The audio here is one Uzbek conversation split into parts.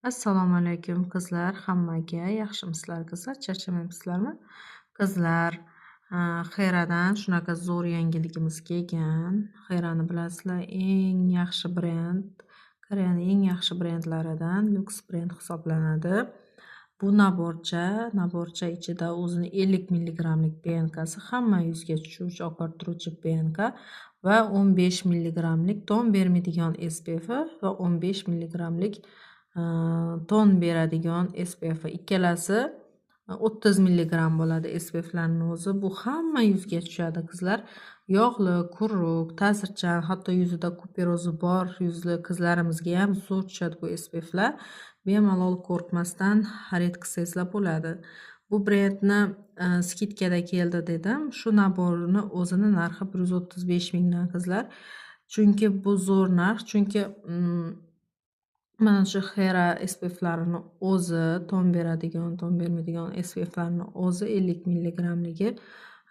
Assalomu alaykum qizlar, hammaga yaxshimisizlar qizlar, charchamayapsizlarmi? Qizlar, Xeradan shunaqa zo'r yangiligimiz kelgan. Xerani bilasizlar, eng yaxshi brend, Koreyaning eng yaxshi brendlaridan Lux brend hisoblanadi. Bu naborcha ichida o'zini 50 milligrammlik benkasi, hamma yuzga tushuvchi, oqartiruvchi benka va 15 milligrammlik ton bermaydigan SPF va 15 milligrammlik ton beradigan SPF. Ikkalasi 30 milligram bo'ladi SPFlarning o'zi. Bu hamma yuzga tushadi qizlar. Yog'li, quruq, ta'sirchan, hatto yuzida kuperozi bor yuzli qizlarimizga ham zo'r tushadi bu SPFlar. Bemalol qo'rqmasdan xarid qilsangizlar bo'ladi. Bu brendni skidkada keldi dedim. Shu naborni o'zini narxi 135 mingdan qizlar. Chunki bu zo'r narx, chunki mana shu Xera SPFlarini o'zi, ton beradigan, ton bermaydigan SPFlarni o'zi 50 milligramligi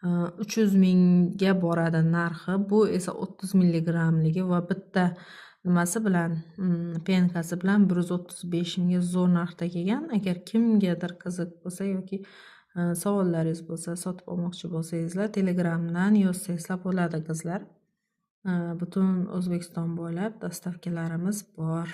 300 mingga boradi narxi. Bu esa 30 milligramligi va bitta nimasi bilan, penkasi bilan 135 mingga zo'r narxda kelgan. Agar kimgadir qiziq bo'lsa yoki savollaringiz bo'lsa, sotib olmoqchi bo'lsangizlar, Telegramdan yozsangizlar bo'ladi qizlar. Butun O'zbekiston bo'ylab dostavkalarimiz bor.